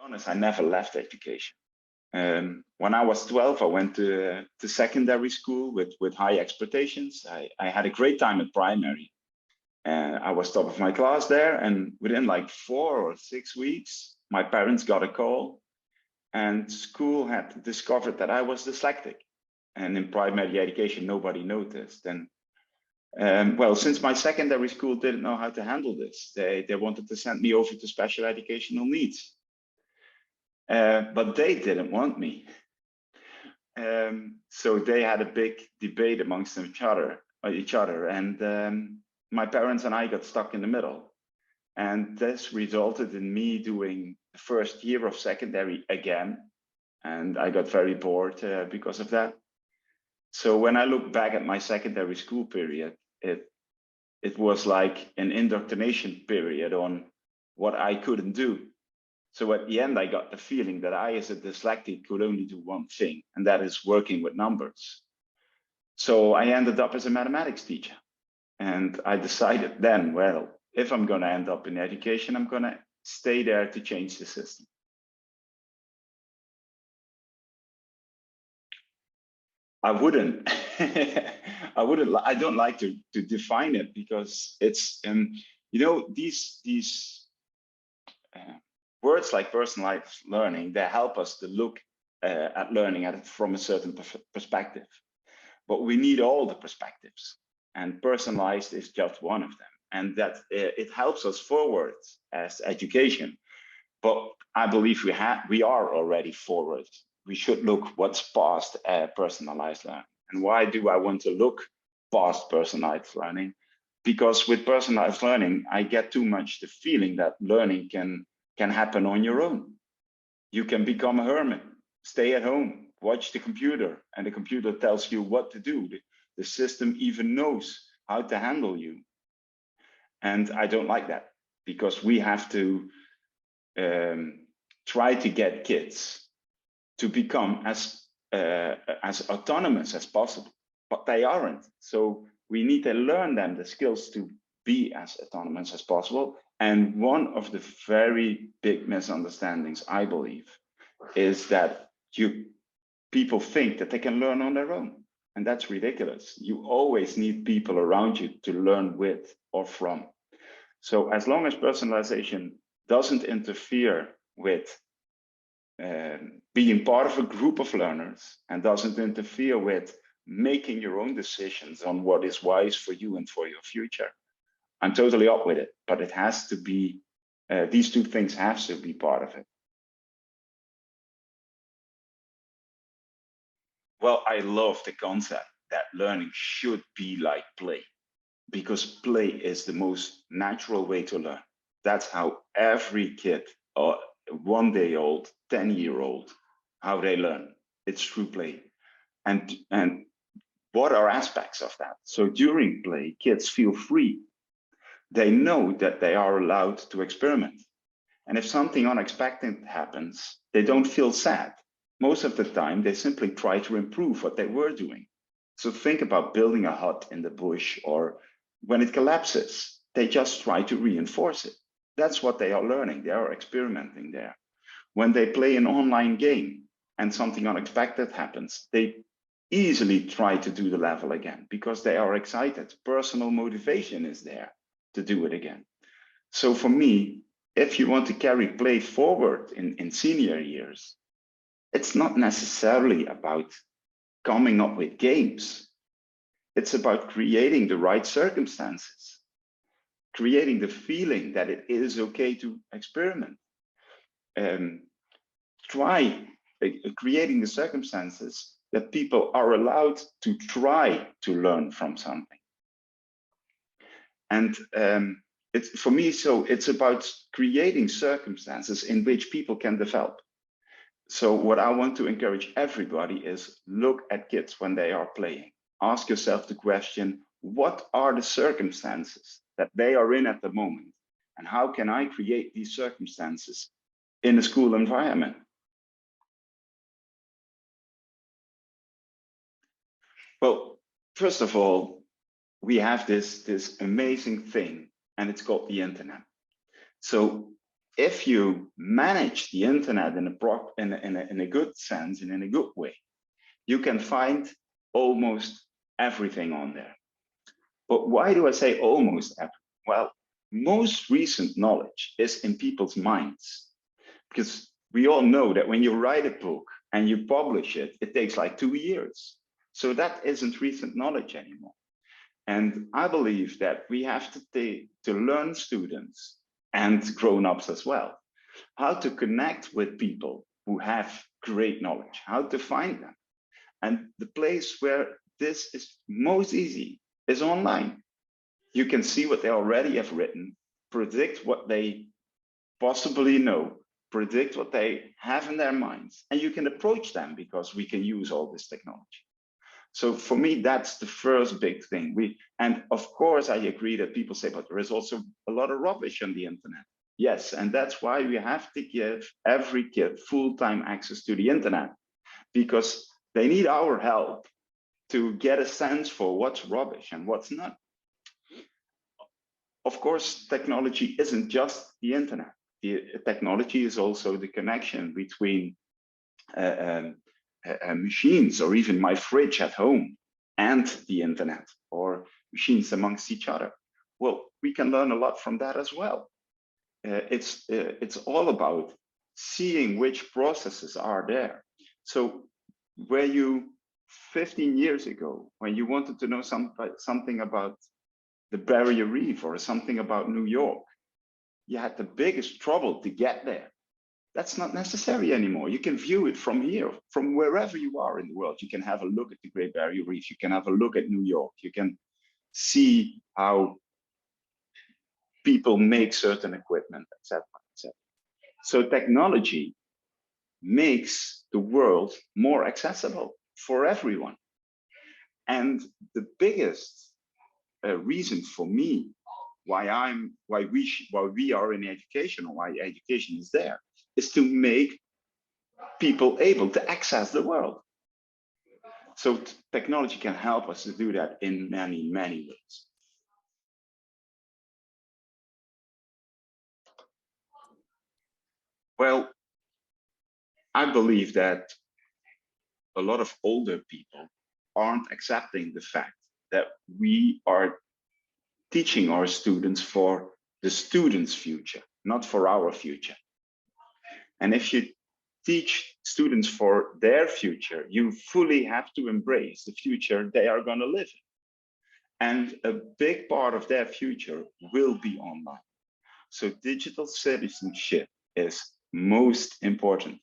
honest, I never left education. When I was 12, I went to secondary school with high expectations. I had a great time at primary. I was top of my class there, and within like 4 or 6 weeks, my parents got a call, and school had discovered that I was dyslexic. And in primary education, nobody noticed. And well, since my secondary school didn't know how to handle this, they wanted to send me over to special educational needs. But they didn't want me. So they had a big debate amongst each other, and my parents and I got stuck in the middle. And this resulted in me doing the first year of secondary again. And I got very bored because of that. So when I look back at my secondary school period, it was like an indoctrination period on what I couldn't do. So at the end, I got the feeling that I, as a dyslexic, could only do one thing, and that is working with numbers. So I ended up as a mathematics teacher. And I decided then, well, if I'm going to end up in education, I'm going to stay there to change the system. I wouldn't. I don't like to define it, because it's, you know, these words like personalized learning, they help us to look at learning at it from a certain perspective. But we need all the perspectives, and personalized is just one of them. And that it helps us forward as education. But I believe we are already forward. We should look what's past personalized learning. And why do I want to look past personalized learning? Because with personalized learning, I get too much the feeling that learning can happen on your own. You can become a hermit, stay at home, watch the computer, and the computer tells you what to do. The system even knows how to handle you. And I don't like that, because we have to try to get kids to become as autonomous as possible, but they aren't. So we need to learn them the skills to be as autonomous as possible. And one of the very big misunderstandings, I believe, is that people think that they can learn on their own. And that's ridiculous. You always need people around you to learn with or from. So as long as personalization doesn't interfere with being part of a group of learners, and doesn't interfere with making your own decisions on what is wise for you and for your future, I'm totally up with it. But it has to be, these two things have to be part of it. Well, I love the concept that learning should be like play, because play is the most natural way to learn. That's how every kid, or 1 day old, 10-year-old, how they learn. It's through play. And what are aspects of that? So during play, kids feel free. They know that they are allowed to experiment. And if something unexpected happens, they don't feel sad. Most of the time, they simply try to improve what they were doing. So think about building a hut in the bush, or when it collapses, they just try to reinforce it. That's what they are learning. They are experimenting there. When they play an online game and something unexpected happens, they easily try to do the level again, because they are excited. Personal motivation is there to do it again. So for me, if you want to carry play forward in senior years, it's not necessarily about coming up with games. It's about creating the right circumstances, creating the feeling that it is okay to experiment. Creating the circumstances that people are allowed to try to learn from something. And it's, for me, so it's about creating circumstances in which people can develop. So what I want to encourage everybody is look at kids when they are playing. Ask yourself the question, what are the circumstances that they are in at the moment? And how can I create these circumstances in a school environment? Well, first of all, we have this amazing thing, and it's called the internet. So if you manage the internet in a good sense and in a good way, you can find almost everything on there. But why do I say almost everything? Well, most recent knowledge is in people's minds, because we all know that when you write a book and you publish it, it takes like 2 years. So that isn't recent knowledge anymore. And I believe that we have to learn students and grown-ups as well, how to connect with people who have great knowledge, how to find them. And the place where this is most easy is online. You can see what they already have written, predict what they possibly know, predict what they have in their minds, and you can approach them because we can use all this technology. So for me, that's the first big thing. And of course, I agree that people say, but there is also a lot of rubbish on the internet. Yes, and that's why we have to give every kid full-time access to the internet, because they need our help to get a sense for what's rubbish and what's not. Of course, technology isn't just the internet. The technology is also the connection between machines, or even my fridge at home and the internet, or machines amongst each other. Well, we can learn a lot from that as well. It's all about seeing which processes are there. So where you 15 years ago, when you wanted to know something about the Barrier Reef or something about New York, you had the biggest trouble to get there. That's not necessary anymore. You can view it from here, from wherever you are in the world. You can have a look at the Great Barrier Reef. You can have a look at New York. You can see how people make certain equipment, etc., etc. So technology makes the world more accessible for everyone. And the biggest reason for me why we are in education, or why education is there, is to make people able to access the world. So technology can help us to do that in many, many ways. Well, I believe that a lot of older people aren't accepting the fact that we are teaching our students for the students' future, not for our future. And if you teach students for their future, you fully have to embrace the future they are going to live in. And a big part of their future will be online. So digital citizenship is most important.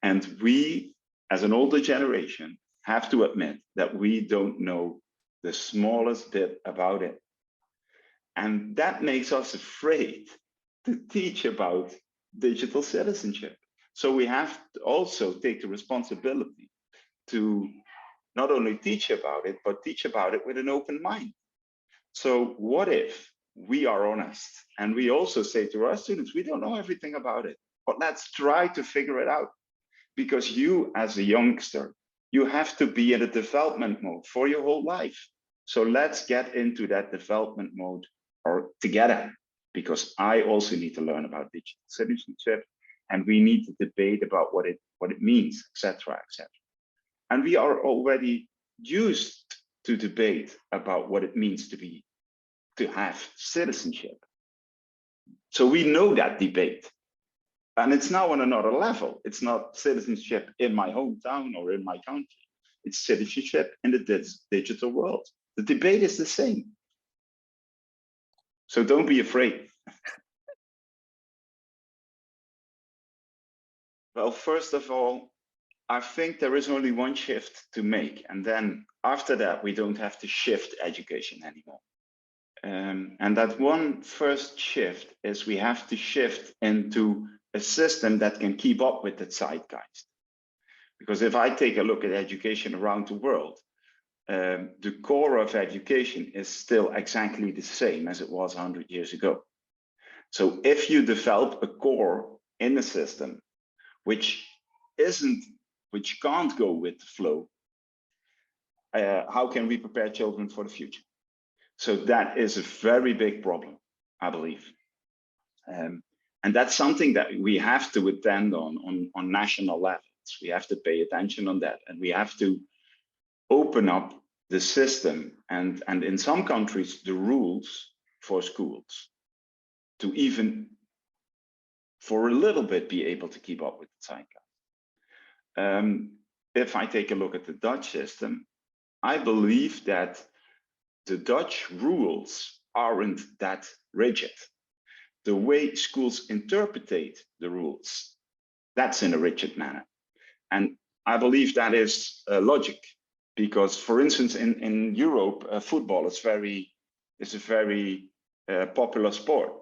And we, as an older generation, have to admit that we don't know the smallest bit about it. And that makes us afraid to teach about digital citizenship. So we have to also take the responsibility to not only teach about it, but teach about it with an open mind. So what if we are honest and we also say to our students, we don't know everything about it, but let's try to figure it out. Because you, as a youngster, you have to be in a development mode for your whole life. So let's get into that development mode or together, because I also need to learn about digital citizenship, and we need to debate about what it means, etc., etc. And we are already used to debate about what it means to have citizenship. So we know that debate. And it's now on another level. It's not citizenship in my hometown or in my country. It's citizenship in the digital world. The debate is the same. So don't be afraid. Well, first of all, I think there is only one shift to make. And then after that, we don't have to shift education anymore. And that one first shift is we have to shift into a system that can keep up with the zeitgeist. Because if I take a look at education around the world, the core of education is still exactly the same as it was 100 years ago. So if you develop a core in the system which can't go with the flow, how can we prepare children for the future? So that is a very big problem, I believe. And that's something that we have to attend on national levels. We have to pay attention on that, and we have to open up the system and in some countries, the rules for schools to even for a little bit be able to keep up with the zeitgeist. If I take a look at the Dutch system, I believe that the Dutch rules aren't that rigid. The way schools interpret the rules, that's in a rigid manner. And I believe that is logic, because for instance, in Europe, football is a very popular sport.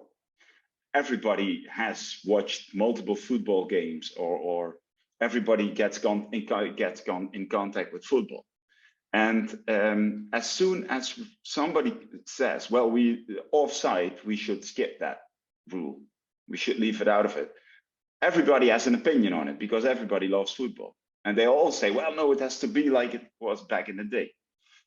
Everybody has watched multiple football games, or everybody gets in contact with football. And as soon as somebody says, well, offside, we should skip that rule, we should leave it out of it, everybody has an opinion on it, because everybody loves football. And they all say, well, no, it has to be like it was back in the day.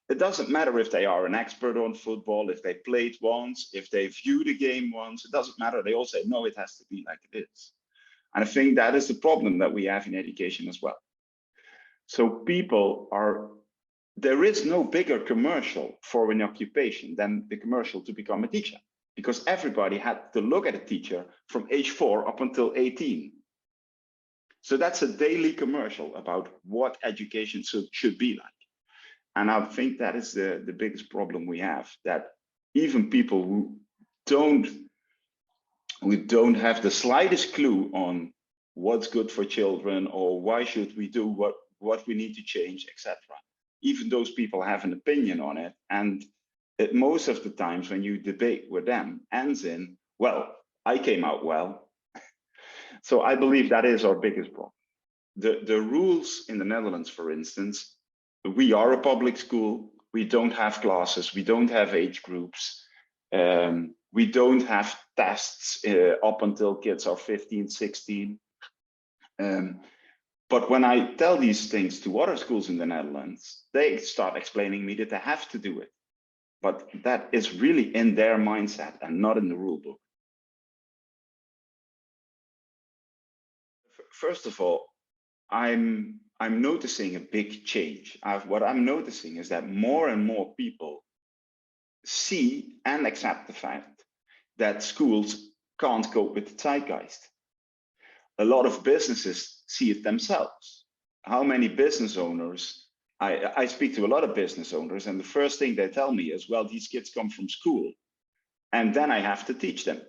It doesn't matter if they are an expert on football, if they played once, if they viewed a game once, it doesn't matter. They all say, no, it has to be like it is. And I think that is the problem that we have in education as well. So there is no bigger commercial for an occupation than the commercial to become a teacher, because everybody had to look at a teacher from age 4 up until 18. So that's a daily commercial about what education should be like. And I think that is the biggest problem we have, that even people who don't have the slightest clue on what's good for children, or why should we do what we need to change, etc. Even those people have an opinion on it. And most of the times when you debate with them ends in, well, I came out well. So I believe that is our biggest problem. The rules in the Netherlands, for instance, we are a public school. We don't have classes. We don't have age groups. We don't have tests up until kids are 15, 16. But when I tell these things to other schools in the Netherlands, they start explaining me that they have to do it. But that is really in their mindset and not in the rule book. First of all, I'm noticing a big change. What I'm noticing is that more and more people see and accept the fact that schools can't cope with the zeitgeist. A lot of businesses see it themselves. How many business owners, I speak to a lot of business owners, and the first thing they tell me is, well, these kids come from school and then I have to teach them.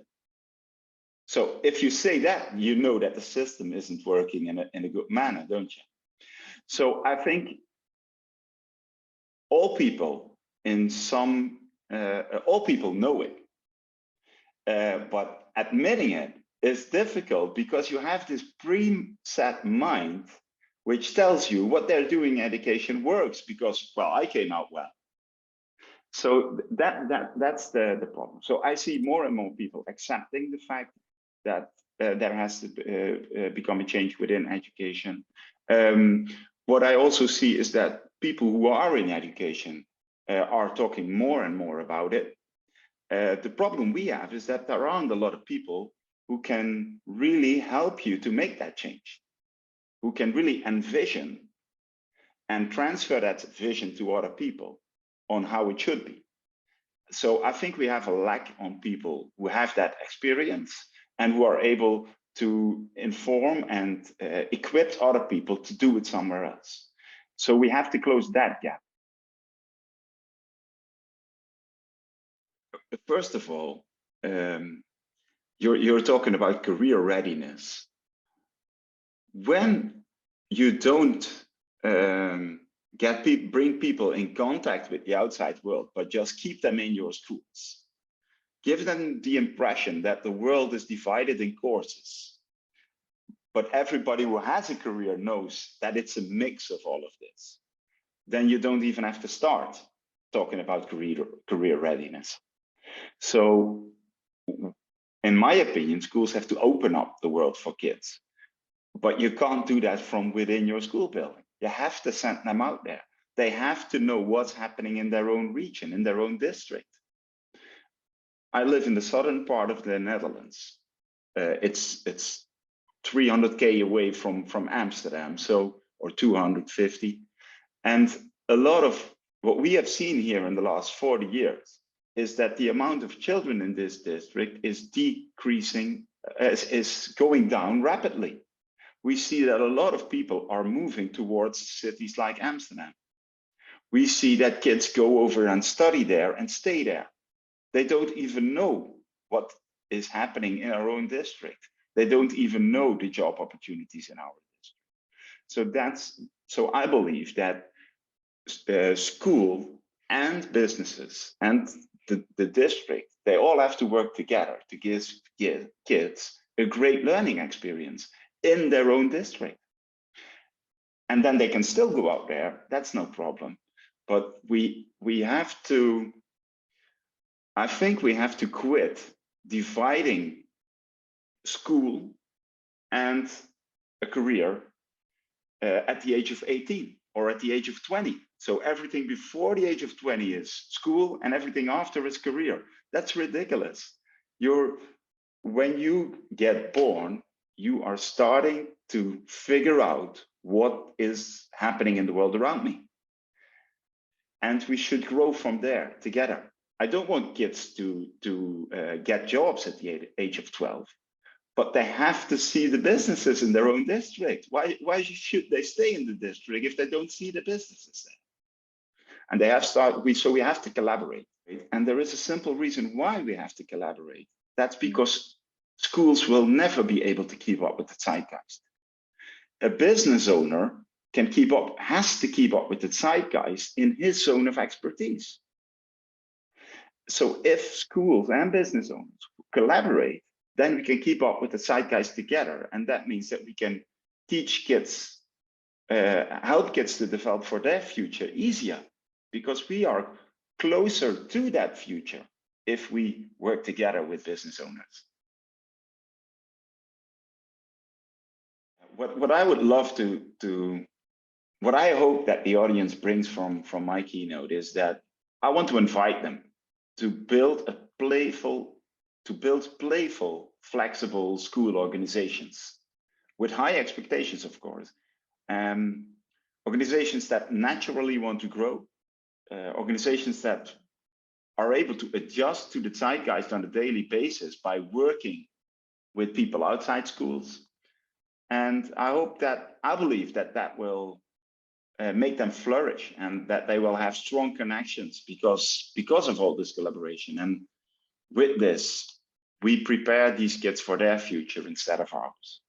So if you say that, you know that the system isn't working in a good manner, don't you? So I think all people all people know it, but admitting it is difficult, because you have this preset mind which tells you what they're doing in education works, because, well, I came out well. So that's the problem. So I see more and more people accepting the fact that there has to become a change within education. What I also see is that people who are in education are talking more and more about it. The problem we have is that there aren't a lot of people who can really help you to make that change, who can really envision and transfer that vision to other people on how it should be. So I think we have a lack on people who have that experience and who are able to inform and equip other people to do it somewhere else. So we have to close that gap. First of all, you're talking about career readiness. When you don't bring people in contact with the outside world, but just keep them in your schools, give them the impression that the world is divided in courses, but everybody who has a career knows that it's a mix of all of this, then you don't even have to start talking about career readiness. So in my opinion, schools have to open up the world for kids, but you can't do that from within your school building. You have to send them out there. They have to know what's happening in their own region, in their own district. I live in the southern part of the Netherlands. it's 300k away from Amsterdam, so, or 250. And a lot of what we have seen here in the last 40 years is that the amount of children in this district is decreasing, is going down rapidly. We see that a lot of people are moving towards cities like Amsterdam. We see that kids go over and study there and stay there. They don't even know what is happening in our own district. They don't even know the job opportunities in our district. So I believe that school and businesses and the district, they all have to work together to give kids a great learning experience in their own district. And then they can still go out there, that's no problem. But we have to, I think we have to quit dividing school and a career at the age of 18 or at the age of 20. So everything before the age of 20 is school and everything after is career. That's ridiculous. When you get born, you are starting to figure out what is happening in the world around me. And we should grow from there together. I don't want kids to get jobs at the age of 12, but they have to see the businesses in their own district. Why should they stay in the district if they don't see the businesses there? And they have so we have to collaborate. And there is a simple reason why we have to collaborate. That's because schools will never be able to keep up with the zeitgeist. A business owner has to keep up with the zeitgeist in his zone of expertise. So if schools and business owners collaborate, then we can keep up with the zeitgeist together. And that means that we can teach kids, help kids to develop for their future easier, because we are closer to that future if we work together with business owners. What I would love what I hope that the audience brings from my keynote is that I want to invite them to build playful, flexible school organizations with high expectations, of course. Organizations that naturally want to grow, organizations that are able to adjust to the zeitgeist on a daily basis by working with people outside schools. And I believe that will make them flourish, and that they will have strong connections because of all this collaboration. And with this, we prepare these kids for their future instead of ours.